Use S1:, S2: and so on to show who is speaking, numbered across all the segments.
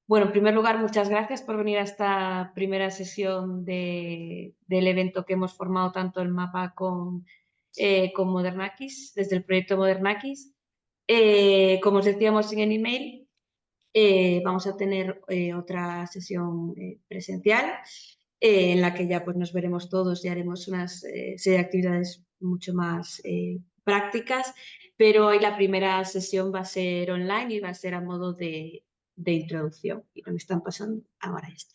S1: Bueno, en primer lugar, muchas gracias por venir a esta primera sesión del evento que hemos formado tanto el MAPA con Modernakis, desde el proyecto Modernakis. Como os decíamos en el email, vamos a tener otra sesión presencial en la que ya pues, nos veremos todos y haremos una serie de actividades mucho más prácticas, pero hoy la primera sesión va a ser online y va a ser a modo de introducción y lo que están pasando ahora está.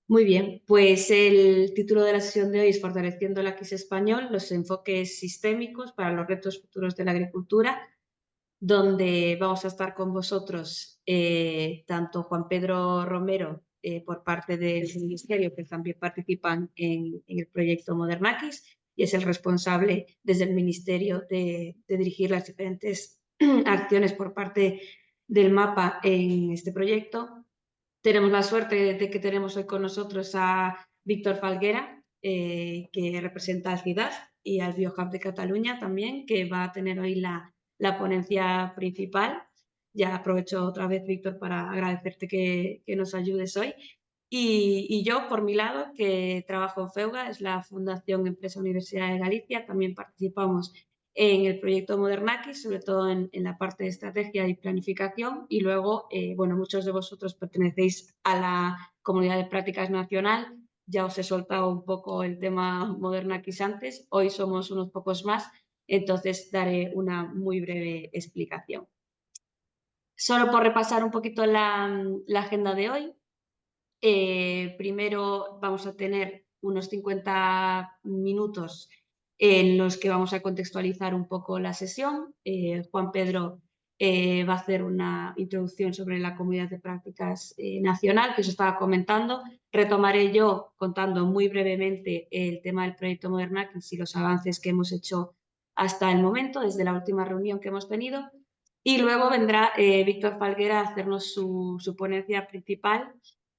S1: Muy bien, pues el título de la sesión de hoy es Fortaleciendo el Aquis español, los enfoques sistémicos para los retos futuros de la agricultura, donde vamos a estar con vosotros tanto Juan Pedro Romero por parte del Ministerio, que también participan en el proyecto Modernakis y es el responsable desde el Ministerio de dirigir las diferentes acciones por parte del MAPA en este proyecto. Tenemos la suerte de que tenemos hoy con nosotros a Víctor Falguera, que representa a Ciudad y al BioHub de Cataluña también, que va a tener hoy la ponencia principal. Ya aprovecho otra vez, Víctor, para agradecerte que nos ayudes hoy. Y yo, por mi lado, que trabajo en FEUGA, es la Fundación Empresa Universidad de Galicia, también participamos en el proyecto Modernakis, sobre todo en la parte de estrategia y planificación. Y luego, bueno, muchos de vosotros pertenecéis a la Comunidad de Prácticas Nacional. Ya os he soltado un poco el tema Modernakis antes. Hoy somos unos pocos más, entonces daré una muy breve explicación. Solo por repasar un poquito la agenda de hoy. Primero vamos a tener unos 50 minutos en los que vamos a contextualizar un poco la sesión. Juan Pedro va a hacer una introducción sobre la Comunidad de Prácticas Nacional, que os estaba comentando. Retomaré yo contando muy brevemente el tema del proyecto Modernakis y los avances que hemos hecho hasta el momento, desde la última reunión que hemos tenido. Y luego vendrá Víctor Falguera a hacernos su ponencia principal,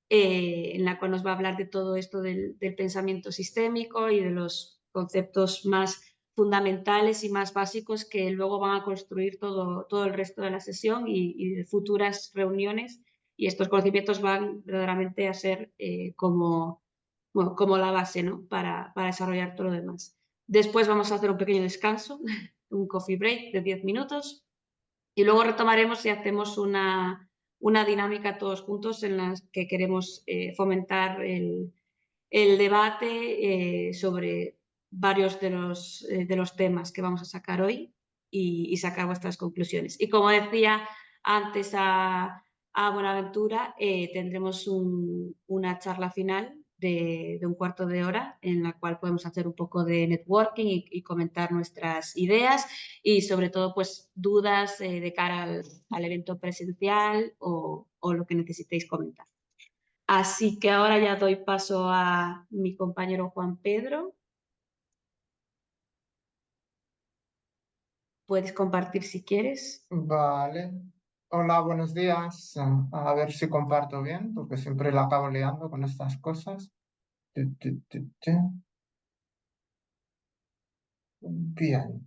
S1: en la cual nos va a hablar de todo esto del pensamiento sistémico y de los conceptos más fundamentales y más básicos que luego van a construir todo el resto de la sesión y de futuras reuniones. Y estos conocimientos van verdaderamente a ser bueno, como la base, ¿no? para desarrollar todo lo demás. Después vamos a hacer un pequeño descanso, un coffee break de 10 minutos. Y luego retomaremos y hacemos una dinámica todos juntos en la que queremos fomentar el debate sobre varios de los temas que vamos a sacar hoy y sacar vuestras conclusiones. Y como decía antes a Buenaventura, tendremos una charla final de un cuarto de hora en la cual podemos hacer un poco de networking y comentar nuestras ideas y sobre todo pues dudas de cara al evento presencial o lo que necesitéis comentar. Así que ahora ya doy paso a mi compañero Juan Pedro. Puedes compartir si quieres.
S2: Vale. Hola, buenos días. A ver si comparto bien, porque siempre la acabo liando con estas cosas. Tu. Bien.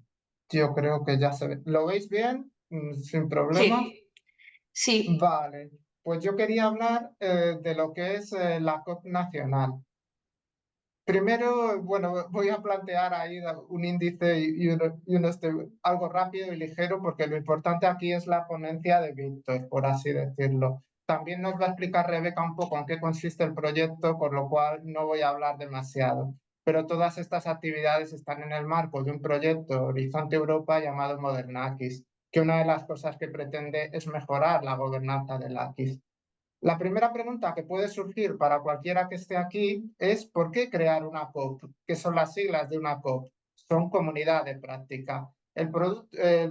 S2: Yo creo que ya se ve. ¿Lo veis bien? Sin problema.
S1: Sí, sí,
S2: Vale. Pues yo quería hablar de lo que es la COP nacional. Primero, bueno, voy a plantear ahí un índice algo rápido y ligero, porque lo importante aquí es la ponencia de Víctor, por así decirlo. También nos va a explicar Rebeca un poco en qué consiste el proyecto, con lo cual no voy a hablar demasiado. Pero todas estas actividades están en el marco de un proyecto Horizonte Europa llamado Modernakis, que una de las cosas que pretende es mejorar la gobernanza del Aquis. La primera pregunta que puede surgir para cualquiera que esté aquí es ¿por qué crear una COP? ¿Qué son las siglas de una COP? Son comunidad de práctica. El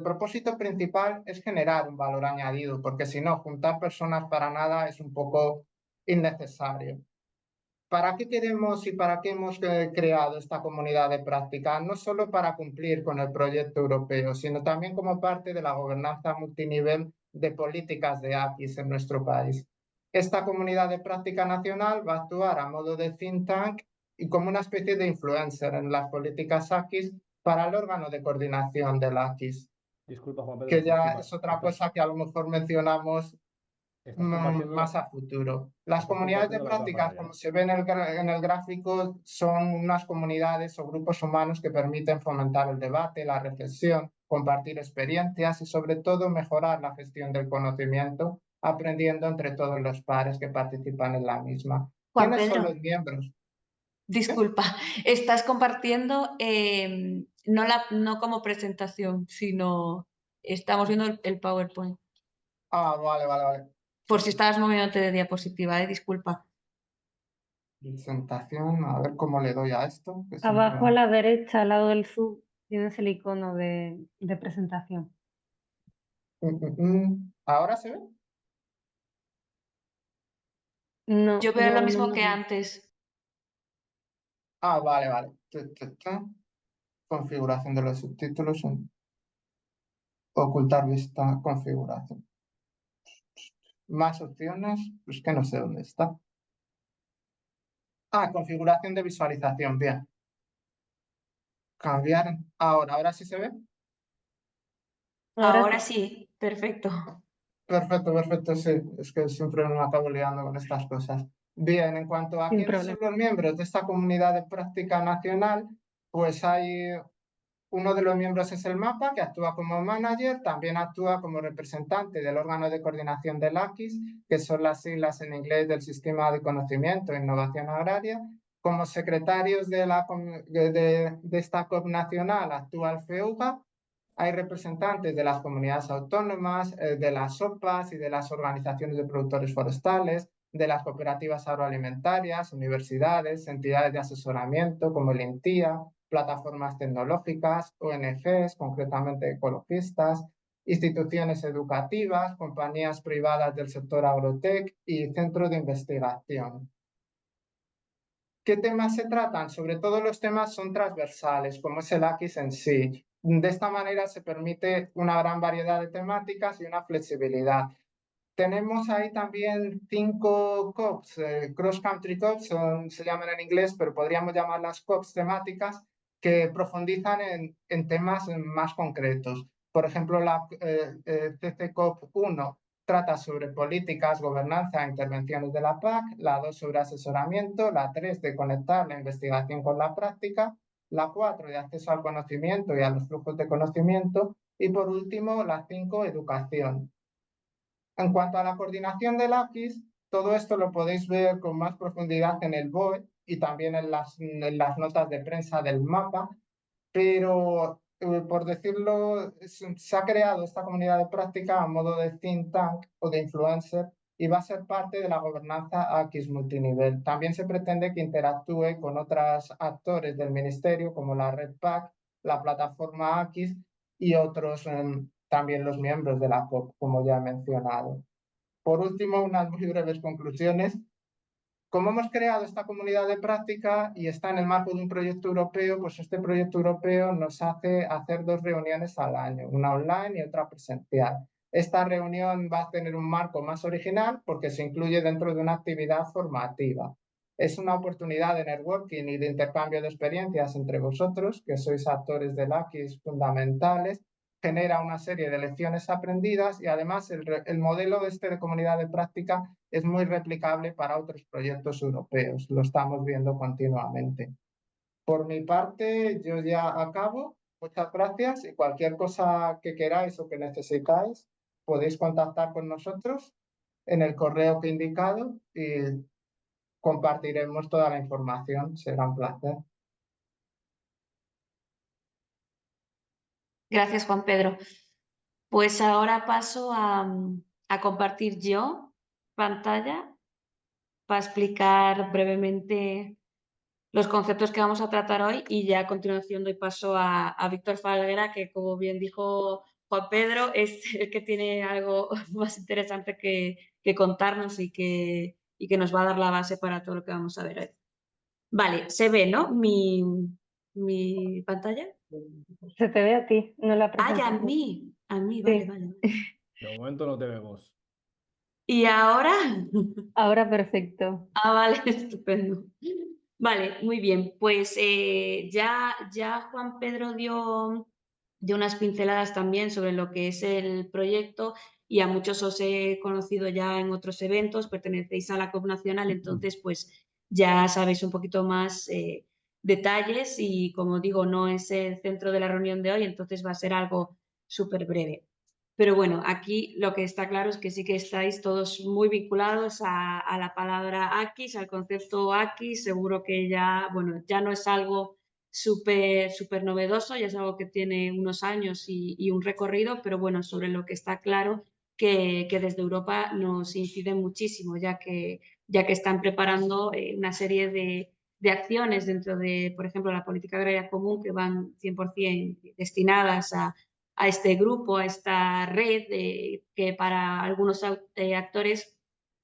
S2: propósito principal es generar un valor añadido, porque si no, juntar personas para nada es un poco innecesario. ¿Para qué queremos y para qué hemos creado esta comunidad de práctica? No solo para cumplir con el proyecto europeo, sino también como parte de la gobernanza multinivel de políticas de AQUIS en nuestro país. Esta comunidad de práctica nacional va a actuar a modo de think tank y como una especie de influencer en las políticas AQUIS para el órgano de coordinación del AQUIS,
S3: Disculpa, Juan Pedro,
S2: que ya
S3: disculpa.
S2: es otra cosa que a lo mejor mencionamos
S3: Estás compartiendo
S2: más a futuro. Las comunidades de
S3: compartiendo la
S2: prácticas,
S3: cámara
S2: como
S3: ya.
S2: se ve en el gráfico, son unas comunidades o grupos humanos que permiten fomentar el debate, la reflexión, compartir experiencias y sobre todo mejorar la gestión del conocimiento, aprendiendo entre todos los pares que participan en la misma.
S1: Juan
S2: ¿Quiénes son
S1: Pedro,
S2: los miembros? ¿Sí?
S1: disculpa, estás compartiendo no como presentación, sino estamos viendo el PowerPoint.
S2: Ah, vale, vale, vale. Sí,
S1: Por si
S2: sí.
S1: estabas moviéndote de diapositiva, disculpa.
S2: Presentación, a ver cómo le doy a esto. Que siempre...
S4: Abajo a la derecha, al lado del Zoom, tienes el icono de presentación.
S2: ¿Ahora se ve?
S4: No,
S1: Yo veo lo
S4: yo no
S1: mismo
S4: me
S1: que
S4: veo.
S1: antes.
S2: Ah, vale, vale. Configuración de los subtítulos. Ocultar vista, configuración. Más opciones, pues que no sé dónde está. Ah, configuración de visualización, bien. Cambiar. Ahora sí se ve.
S4: Ahora
S1: Ahora
S4: sí,
S1: sí, perfecto.
S2: Perfecto, perfecto, sí. Es que siempre me acabo liando con estas cosas. Bien, en cuanto a
S4: sin
S2: quiénes son
S4: problema.
S2: los miembros de esta comunidad de práctica nacional, pues hay uno de los miembros es el MAPA, que actúa como manager, también actúa como representante del órgano de coordinación del AQUIS, que son las siglas en inglés del Sistema de Conocimiento e Innovación Agraria. Como secretarios de esta COP nacional actúa el FEUGA. Hay representantes de las comunidades autónomas, de las OPAs y de las organizaciones de productores forestales, de las cooperativas agroalimentarias, universidades, entidades de asesoramiento como el INTIA, plataformas tecnológicas, ONGs, concretamente ecologistas, instituciones educativas, compañías privadas del sector agrotech y centros de investigación. ¿Qué temas se tratan? Sobre todo los temas son transversales, como es el AQUIS en sí. De esta manera se permite una gran variedad de temáticas y una flexibilidad. Tenemos ahí también 5 COPs, Cross Country COPs, se llaman en inglés, pero podríamos llamarlas COPs temáticas, que profundizan en temas más concretos. Por ejemplo, la CC COP 1 trata sobre políticas, gobernanza e intervenciones de la PAC, la 2 sobre asesoramiento, la 3 de conectar la investigación con la práctica, la 4 de acceso al conocimiento y a los flujos de conocimiento, y por último, la 5, educación. En cuanto a la coordinación del AQUIS, todo esto lo podéis ver con más profundidad en el BOE y también en las notas de prensa del mapa, pero por decirlo, se ha creado esta comunidad de práctica a modo de think tank o de influencer y va a ser parte de la gobernanza AQUIS multinivel. También se pretende que interactúe con otros actores del ministerio como la Red PAC, la plataforma AQUIS y otros también los miembros de la COP, como ya he mencionado. Por último, unas muy breves conclusiones. Como hemos creado esta comunidad de práctica y está en el marco de un proyecto europeo, pues este proyecto europeo nos hace hacer 2 reuniones al año, una online y otra presencial. Esta reunión va a tener un marco más original porque se incluye dentro de una actividad formativa. Es una oportunidad de networking y de intercambio de experiencias entre vosotros, que sois actores del AQUIS fundamentales, genera una serie de lecciones aprendidas y además el modelo de comunidad de práctica es muy replicable para otros proyectos europeos. Lo estamos viendo continuamente. Por mi parte, yo ya acabo. Muchas gracias y cualquier cosa que queráis o que necesitáis, podéis contactar con nosotros en el correo que he indicado y compartiremos toda la información. Será un placer.
S1: Gracias, Juan Pedro. Pues ahora paso a compartir yo pantalla para explicar brevemente los conceptos que vamos a tratar hoy y ya a continuación doy paso a Víctor Falguera, que como bien dijo Juan Pedro, es el que tiene algo más interesante que contarnos y que nos va a dar la base para todo lo que vamos a ver hoy. Vale, se ve, ¿no? Mi pantalla.
S4: Se te ve a ti, no la
S1: Ah, ya,
S4: presentación.
S1: a mí, vale,
S4: Sí.
S1: vale.
S3: De momento no te vemos.
S1: ¿Y ahora?
S4: Ahora perfecto.
S1: Ah, vale, estupendo. Vale, muy bien. Pues ya Juan Pedro dio de unas pinceladas también sobre lo que es el proyecto, y a muchos os he conocido ya en otros eventos, pertenecéis a la COP nacional, entonces pues ya sabéis un poquito más detalles, y como digo, no es el centro de la reunión de hoy, entonces va a ser algo súper breve. Pero bueno, aquí lo que está claro es que sí que estáis todos muy vinculados a la palabra Akis, al concepto Akis. Seguro que ya, bueno, ya no es algo súper novedoso, ya es algo que tiene unos años y un recorrido, pero bueno, sobre lo que está claro que desde Europa nos incide muchísimo, ya que están preparando una serie de acciones dentro de, por ejemplo, la política agraria común, que van 100% destinadas a este grupo, a esta red, que para algunos actores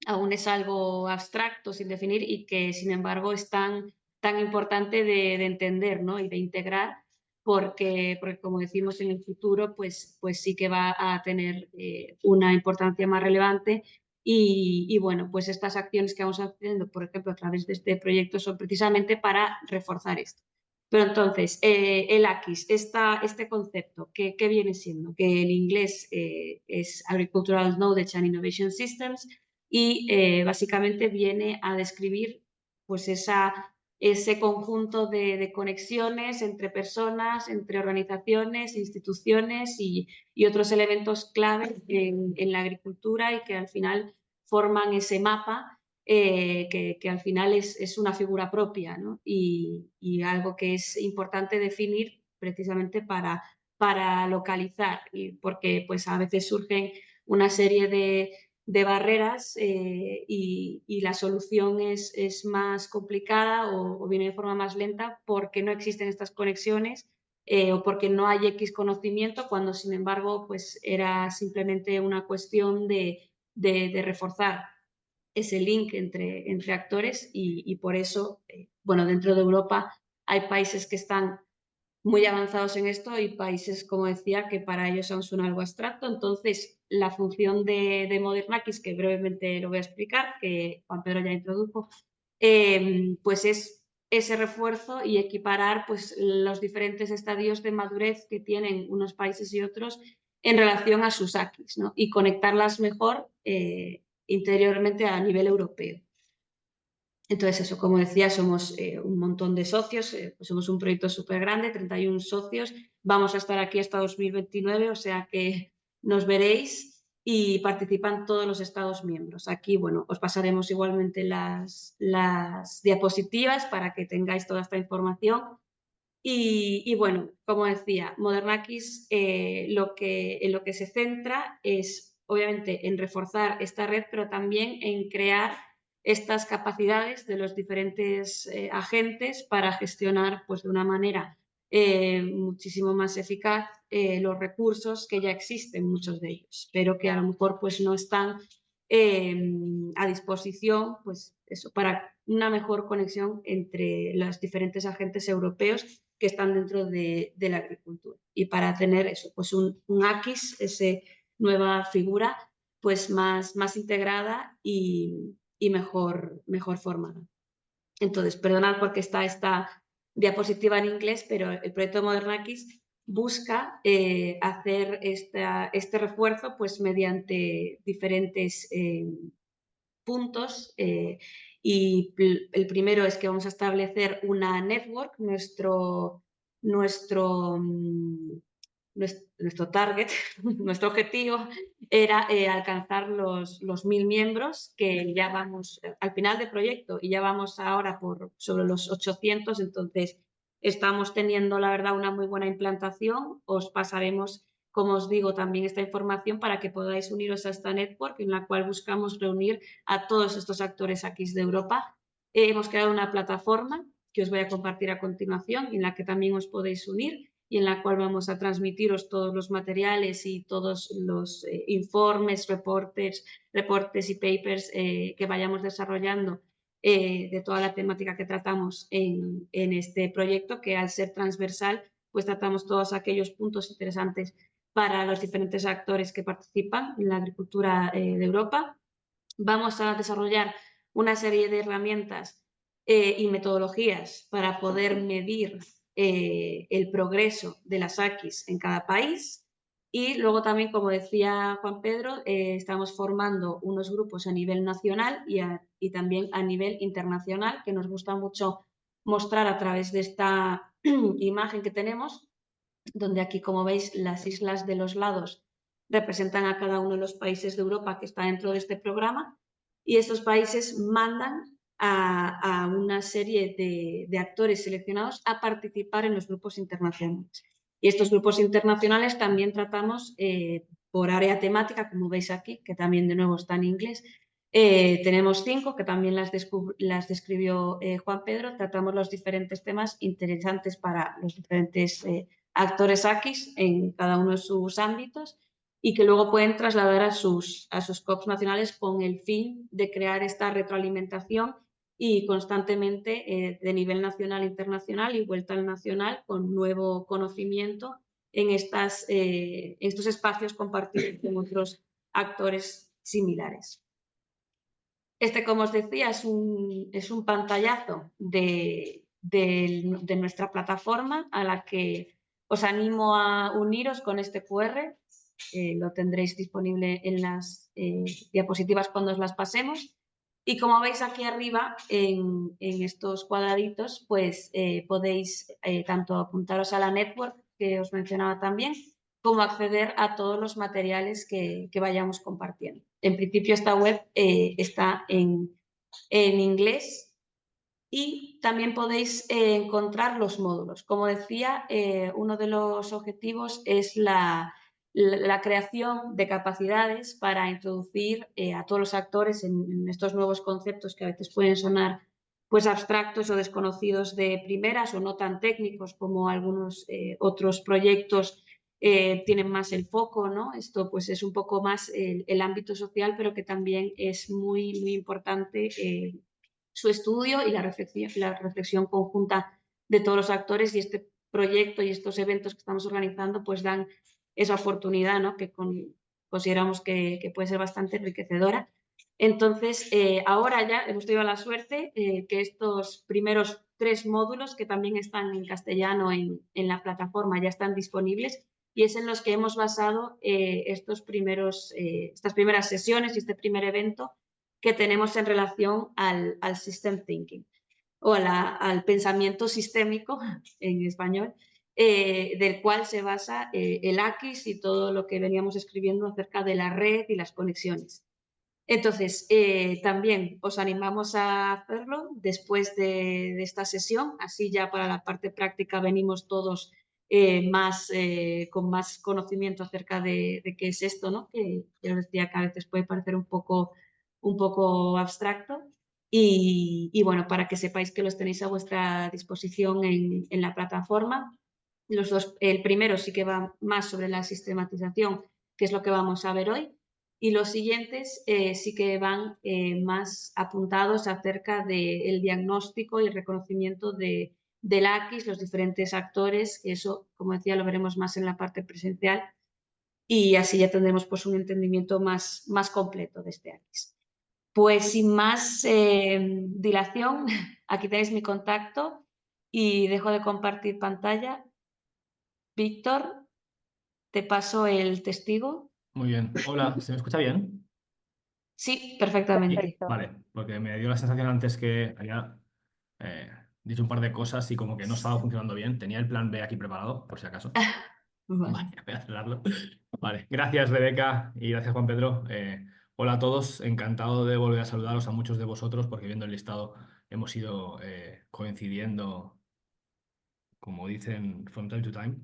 S1: aún es algo abstracto, sin definir, y que sin embargo es tan importante de entender, ¿no? Y de integrar, porque como decimos, en el futuro pues sí que va a tener una importancia más relevante. Y bueno, pues estas acciones que vamos haciendo, por ejemplo, a través de este proyecto, son precisamente para reforzar esto. Pero entonces, el AKIS, este concepto, ¿qué viene siendo? Que en inglés es Agricultural Knowledge and Innovation Systems, y básicamente viene a describir pues ese conjunto de conexiones entre personas, entre organizaciones, instituciones y otros elementos clave en la agricultura, y que al final forman ese mapa que al final es una figura propia, ¿no? Y algo que es importante definir precisamente para localizar, y porque pues a veces surgen una serie de barreras y la solución es más complicada o viene de forma más lenta porque no existen estas conexiones o porque no hay X conocimiento, cuando sin embargo pues era simplemente una cuestión de reforzar ese link entre actores, y por eso, bueno, dentro de Europa hay países que están muy avanzados en esto y países, como decía, que para ellos aún suena algo abstracto. Entonces, la función de Modernakis, que brevemente lo voy a explicar, que Juan Pedro ya introdujo, pues es ese refuerzo y equiparar pues los diferentes estadios de madurez que tienen unos países y otros en relación a sus AKIs, ¿no? Y conectarlas mejor interiormente a nivel europeo. Entonces, eso, como decía, somos un montón de socios, pues somos un proyecto súper grande, 31 socios, vamos a estar aquí hasta 2029, o sea que nos veréis, y participan todos los Estados miembros. Aquí, bueno, os pasaremos igualmente las diapositivas para que tengáis toda esta información. Y bueno, como decía, Modernakis en lo que se centra es obviamente en reforzar esta red, pero también en crear estas capacidades de los diferentes agentes para gestionar pues, de una manera muchísimo más eficaz los recursos que ya existen, muchos de ellos, pero que a lo mejor pues, no están a disposición, pues eso, para una mejor conexión entre los diferentes agentes europeos que están dentro de la agricultura, y para tener eso, pues un AKIS, esa nueva figura, pues más integrada y mejor formada. Entonces, perdonad porque está esta diapositiva en inglés, pero el proyecto Modernakis busca hacer este refuerzo pues mediante diferentes puntos, y el primero es que vamos a establecer una network. Nuestro target, nuestro objetivo era alcanzar los 1.000 miembros, que ya vamos al final del proyecto y ya vamos ahora por sobre los 800, entonces estamos teniendo la verdad una muy buena implantación. Os pasaremos, como os digo, también esta información para que podáis uniros a esta network en la cual buscamos reunir a todos estos actores aquí de Europa. Hemos creado una plataforma que os voy a compartir a continuación, en la que también os podéis unir y en la cual vamos a transmitiros todos los materiales y todos los informes, reportes y papers que vayamos desarrollando de toda la temática que tratamos en este proyecto, que al ser transversal, pues tratamos todos aquellos puntos interesantes para los diferentes actores que participan en la agricultura de Europa. Vamos a desarrollar una serie de herramientas y metodologías para poder medir el progreso de las AQUIS en cada país. Y luego también, como decía Juan Pedro, estamos formando unos grupos a nivel nacional y también a nivel internacional, que nos gusta mucho mostrar a través de esta imagen que tenemos, donde aquí, como veis, las islas de los lados representan a cada uno de los países de Europa que está dentro de este programa, y estos países mandan a una serie de actores seleccionados a participar en los grupos internacionales. Y estos grupos internacionales también tratamos por área temática, como veis aquí, que también de nuevo está en inglés. Tenemos 5, que también las describió Juan Pedro. Tratamos los diferentes temas interesantes para los diferentes actores AQUIS en cada uno de sus ámbitos, y que luego pueden trasladar a sus COPs nacionales con el fin de crear esta retroalimentación y constantemente de nivel nacional e internacional y vuelta al nacional con nuevo conocimiento en estos espacios compartidos con otros actores similares. Este, como os decía, es un pantallazo de nuestra plataforma, a la que os animo a uniros con este QR. Lo tendréis disponible en las diapositivas cuando os las pasemos. Y como veis aquí arriba, en estos cuadraditos, pues podéis tanto apuntaros a la network que os mencionaba también, como acceder a todos los materiales que vayamos compartiendo. En principio, esta web está en inglés, y también podéis encontrar los módulos. Como decía, uno de los objetivos es la creación de capacidades para introducir a todos los actores en estos nuevos conceptos que a veces pueden sonar pues abstractos o desconocidos de primeras, o no tan técnicos como algunos otros proyectos tienen más el foco, ¿no? Esto pues es un poco más el ámbito social, pero que también es muy, muy importante su estudio y la reflexión conjunta de todos los actores, y este proyecto y estos eventos que estamos organizando pues dan esa oportunidad, ¿no? Que consideramos que puede ser bastante enriquecedora. Entonces, ahora ya hemos tenido la suerte que estos primeros 3 módulos, que también están en castellano en la plataforma, ya están disponibles, y es en los que hemos basado estas primeras sesiones y este primer evento que tenemos en relación al system thinking, o al pensamiento sistémico en español, del cual se basa el AQUIS y todo lo que veníamos escribiendo acerca de la red y las conexiones. Entonces, también os animamos a hacerlo después de esta sesión, así ya para la parte práctica venimos todos con más conocimiento acerca de qué es esto, ¿no? Que ya os decía que a veces puede parecer un poco abstracto. Y bueno, para que sepáis que los tenéis a vuestra disposición en la plataforma. Los dos, el primero sí que va más sobre la sistematización, que es lo que vamos a ver hoy, y los siguientes sí que van más apuntados acerca del diagnóstico y el reconocimiento del AQUIS, los diferentes actores, que eso, como decía, lo veremos más en la parte presencial, y así ya tendremos pues, un entendimiento más completo de este AQUIS. Pues sin más dilación, aquí tenéis mi contacto y dejo de compartir pantalla. Víctor, te paso el testigo.
S3: Muy bien. Hola, ¿se me escucha bien?
S1: Sí, perfectamente.
S4: Perfecto.
S3: Vale, porque me dio la sensación antes que había dicho un par de cosas y como que no estaba funcionando bien. Tenía el plan B aquí preparado, por si acaso.
S1: Vale.
S3: Vale, voy a acelerarlo. Vale, gracias Rebeca y gracias Juan Pedro. Hola a todos, encantado de volver a saludaros a muchos de vosotros porque viendo el listado hemos ido coincidiendo, como dicen, from time to time.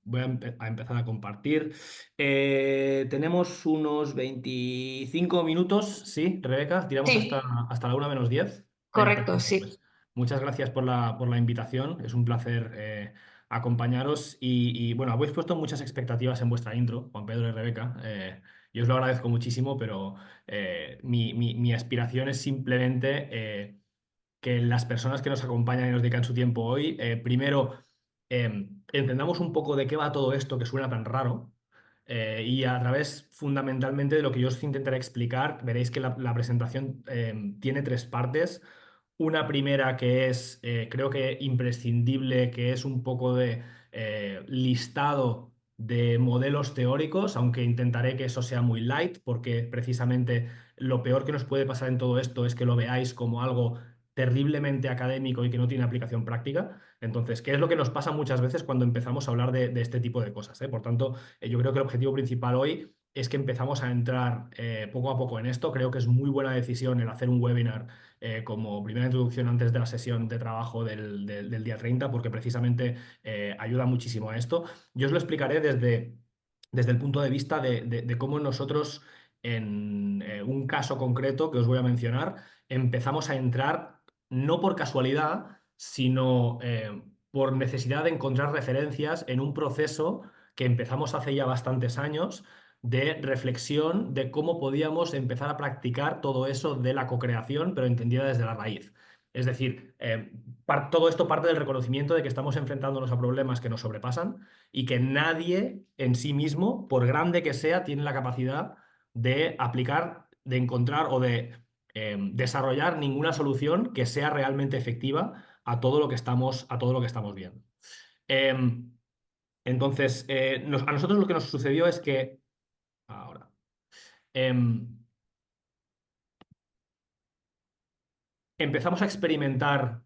S3: Voy a empezar a compartir. Tenemos unos 25 minutos, ¿sí, Rebeca? Tiramos
S1: Sí,
S3: hasta la 1 menos 10. Venga,
S1: correcto,
S3: perfecto.
S1: sí.
S3: Pues muchas gracias por la invitación. Es un placer acompañaros. Y, bueno, habéis puesto muchas expectativas en vuestra intro, Juan Pedro y Rebeca. Y os lo agradezco muchísimo, pero mi aspiración es simplemente que las personas que nos acompañan y nos dedican su tiempo hoy, primero entendamos un poco de qué va todo esto que suena tan raro, y a través fundamentalmente de lo que yo os intentaré explicar, veréis que la presentación tiene 3 partes. Una primera que es, creo que imprescindible, que es un poco de listado de modelos teóricos, aunque intentaré que eso sea muy light, porque precisamente lo peor que nos puede pasar en todo esto es que lo veáis como algo terriblemente académico y que no tiene aplicación práctica. Entonces, ¿qué es lo que nos pasa muchas veces cuando empezamos a hablar de este tipo de cosas? Por tanto, yo creo que el objetivo principal hoy es que empezamos a entrar poco a poco en esto. Creo que es muy buena decisión el hacer un webinar como primera introducción antes de la sesión de trabajo del día 30, porque precisamente ayuda muchísimo a esto. Yo os lo explicaré desde el punto de vista de cómo nosotros, en un caso concreto que os voy a mencionar, empezamos a entrar no por casualidad, sino por necesidad de encontrar referencias en un proceso que empezamos hace ya bastantes años de reflexión de cómo podíamos empezar a practicar todo eso de la cocreación, pero entendida desde la raíz. Es decir, todo esto parte del reconocimiento de que estamos enfrentándonos a problemas que nos sobrepasan y que nadie en sí mismo, por grande que sea, tiene la capacidad de aplicar, de encontrar o de desarrollar ninguna solución que sea realmente efectiva a todo lo que estamos viendo. Entonces, a nosotros lo que nos sucedió es que ahora empezamos a experimentar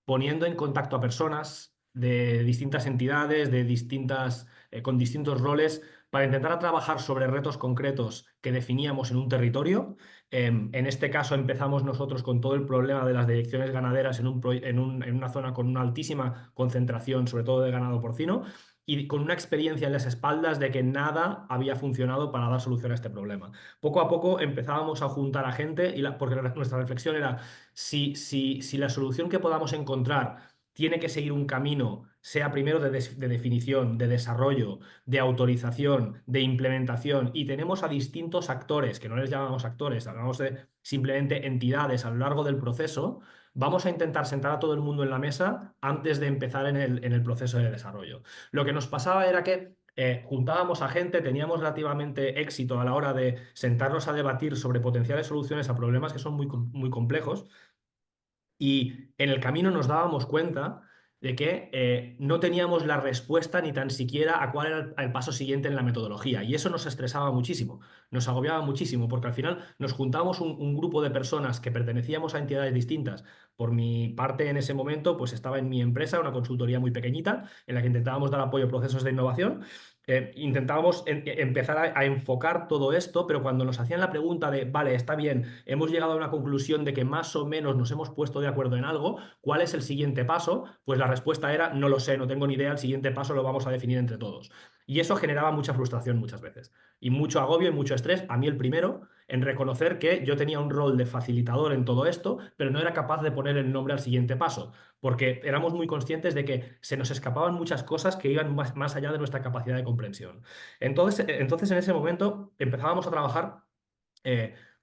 S3: poniendo en contacto a personas de distintas entidades, con distintos roles, para intentar trabajar sobre retos concretos que definíamos en un territorio. En este caso empezamos nosotros con todo el problema de las direcciones ganaderas en una zona con una altísima concentración, sobre todo de ganado porcino, y con una experiencia en las espaldas de que nada había funcionado para dar solución a este problema. Poco a poco empezábamos a juntar a gente, porque nuestra reflexión era, si la solución que podamos encontrar tiene que seguir un camino, sea primero de definición, de desarrollo, de autorización, de implementación, y tenemos a distintos actores, que no les llamamos actores, hablamos de simplemente entidades a lo largo del proceso, vamos a intentar sentar a todo el mundo en la mesa antes de empezar en el proceso de desarrollo. Lo que nos pasaba era que juntábamos a gente, teníamos relativamente éxito a la hora de sentarnos a debatir sobre potenciales soluciones a problemas que son muy complejos, y en el camino nos dábamos cuenta de que no teníamos la respuesta ni tan siquiera a cuál era el paso siguiente en la metodología. Y eso nos estresaba muchísimo, nos agobiaba muchísimo, porque al final nos juntábamos un grupo de personas que pertenecíamos a entidades distintas. Por mi parte, en ese momento, pues estaba en mi empresa, una consultoría muy pequeñita, en la que intentábamos dar apoyo a procesos de innovación. Intentábamos empezar a enfocar todo esto, pero cuando nos hacían la pregunta de, vale, está bien, hemos llegado a una conclusión de que más o menos nos hemos puesto de acuerdo en algo, ¿cuál es el siguiente paso? Pues la respuesta era, no lo sé, no tengo ni idea, el siguiente paso lo vamos a definir entre todos. Y eso generaba mucha frustración muchas veces, y mucho agobio y mucho estrés, a mí el primero, en reconocer que yo tenía un rol de facilitador en todo esto, pero no era capaz de poner el nombre al siguiente paso, porque éramos muy conscientes de que se nos escapaban muchas cosas que iban más allá de nuestra capacidad de comprensión. Entonces en ese momento empezábamos a trabajar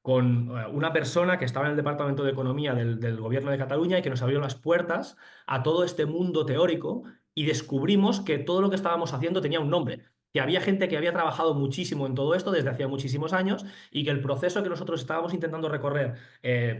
S3: con una persona que estaba en el Departamento de Economía del Gobierno de Cataluña y que nos abrió las puertas a todo este mundo teórico, y descubrimos que todo lo que estábamos haciendo tenía un nombre, que había gente que había trabajado muchísimo en todo esto desde hacía muchísimos años, y que el proceso que nosotros estábamos intentando recorrer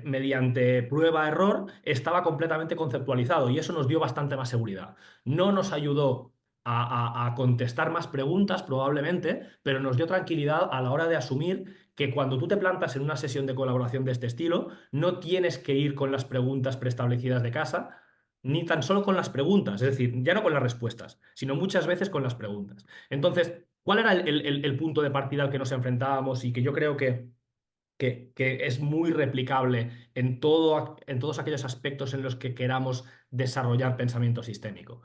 S3: mediante prueba-error estaba completamente conceptualizado, y eso nos dio bastante más seguridad. No nos ayudó a contestar más preguntas probablemente, pero nos dio tranquilidad a la hora de asumir que cuando tú te plantas en una sesión de colaboración de este estilo, no tienes que ir con las preguntas preestablecidas de casa, ni tan solo con las preguntas, es decir, ya no con las respuestas, sino muchas veces con las preguntas. Entonces, ¿cuál era el punto de partida al que nos enfrentábamos y que yo creo que es muy replicable en todos aquellos aspectos en los que queramos desarrollar pensamiento sistémico?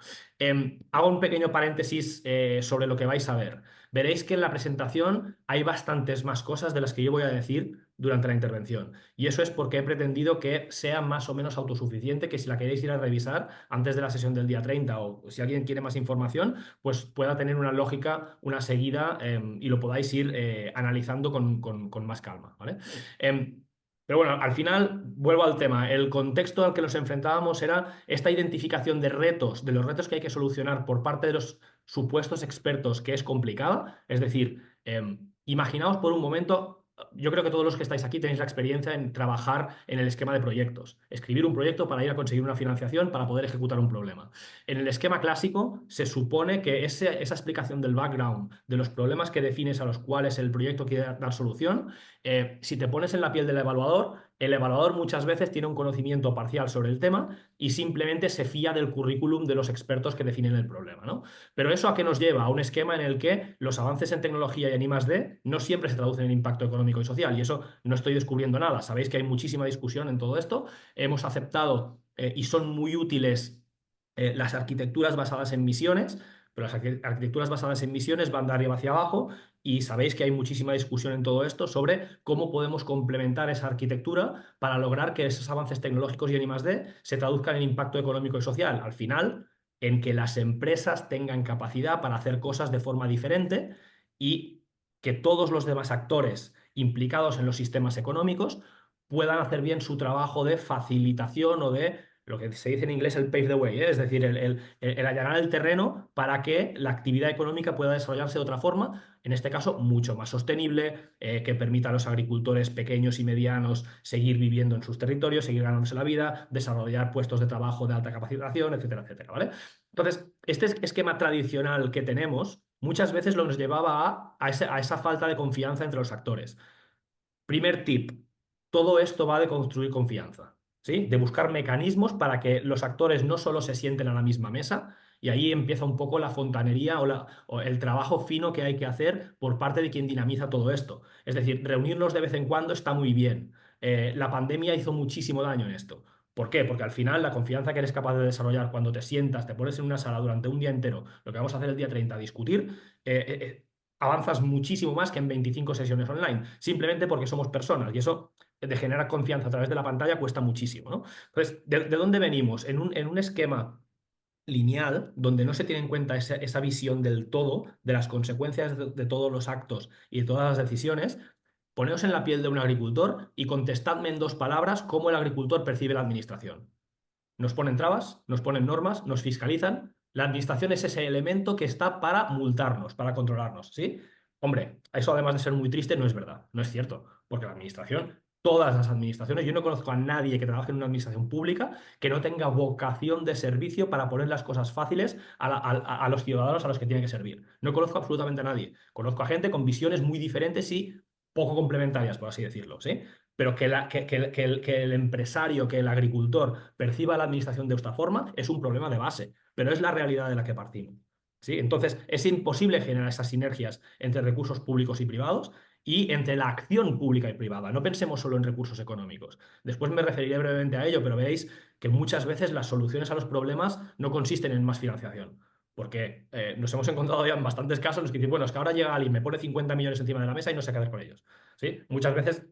S3: Hago un pequeño paréntesis sobre lo que vais a ver. Veréis que en la presentación hay bastantes más cosas de las que yo voy a decir durante la intervención. Y eso es porque he pretendido que sea más o menos autosuficiente, que si la queréis ir a revisar antes de la sesión del día 30, o si alguien quiere más información, pues pueda tener una lógica, una seguida, y lo podáis ir analizando con más calma, ¿vale? Pero bueno, al final vuelvo al tema. El contexto al que nos enfrentábamos era esta identificación de retos, de los retos que hay que solucionar por parte de los supuestos expertos, que es complicada. Es decir, imaginaos por un momento yo creo que todos los que estáis aquí tenéis la experiencia en trabajar en el esquema de proyectos. Escribir un proyecto para ir a conseguir una financiación para poder ejecutar un problema. En el esquema clásico se supone que esa explicación del background, de los problemas que defines a los cuales el proyecto quiere dar solución, si te pones en la piel del evaluador, el evaluador muchas veces tiene un conocimiento parcial sobre el tema y simplemente se fía del currículum de los expertos que definen el problema, ¿no? Pero ¿eso a qué nos lleva? A un esquema en el que los avances en tecnología y en I+D no siempre se traducen en impacto económico y social, y eso no estoy descubriendo nada. Sabéis que hay muchísima discusión en todo esto. Hemos aceptado y son muy útiles las arquitecturas basadas en misiones, pero las arquitecturas basadas en misiones van de arriba hacia abajo y sabéis que hay muchísima discusión en todo esto sobre cómo podemos complementar esa arquitectura para lograr que esos avances tecnológicos y en I+D se traduzcan en impacto económico y social. Al final, en que las empresas tengan capacidad para hacer cosas de forma diferente y que todos los demás actores implicados en los sistemas económicos puedan hacer bien su trabajo de facilitación o de lo que se dice en inglés el pave the way, es decir, el allanar el terreno para que la actividad económica pueda desarrollarse de otra forma, en este caso mucho más sostenible, que permita a los agricultores pequeños y medianos seguir viviendo en sus territorios, seguir ganándose la vida, desarrollar puestos de trabajo de alta capacitación, etcétera, etcétera, ¿vale? Entonces, este esquema tradicional que tenemos muchas veces nos llevaba a esa falta de confianza entre los actores. Primer tip, todo esto va de construir confianza, ¿sí? De buscar mecanismos para que los actores no solo se sienten a la misma mesa, y ahí empieza un poco la fontanería o el trabajo fino que hay que hacer por parte de quien dinamiza todo esto. Es decir, reunirnos de vez en cuando está muy bien. La pandemia hizo muchísimo daño en esto. ¿Por qué? Porque al final la confianza que eres capaz de desarrollar cuando te sientas, te pones en una sala durante un día entero, lo que vamos a hacer el día 30, discutir, avanzas muchísimo más que en 25 sesiones online, simplemente porque somos personas y eso de generar confianza a través de la pantalla cuesta muchísimo, ¿no? Entonces, ¿de dónde venimos? En un esquema lineal, donde no se tiene en cuenta esa visión del todo, de las consecuencias de todos los actos y de todas las decisiones, poneos en la piel de un agricultor y contestadme en 2 palabras cómo el agricultor percibe la administración. Nos ponen trabas, nos ponen normas, nos fiscalizan. La administración es ese elemento que está para multarnos, para controlarnos, ¿sí? Hombre, eso además de ser muy triste, no es verdad, no es cierto, porque la administración, todas las administraciones, yo no conozco a nadie que trabaje en una administración pública que no tenga vocación de servicio para poner las cosas fáciles a los ciudadanos a los que tiene que servir. No conozco absolutamente a nadie. Conozco a gente con visiones muy diferentes y poco complementarias, por así decirlo, ¿sí? Pero que el empresario, que el agricultor perciba la administración de esta forma es un problema de base, pero es la realidad de la que partimos, ¿sí? Entonces, es imposible generar esas sinergias entre recursos públicos y privados y entre la acción pública y privada. No pensemos solo en recursos económicos. Después me referiré brevemente a ello, pero veréis que muchas veces las soluciones a los problemas no consisten en más financiación. Porque nos hemos encontrado ya en bastantes casos en los que dicen, bueno, es que ahora llega alguien, me pone 50 millones encima de la mesa y no sé qué hacer con ellos, ¿sí? Muchas veces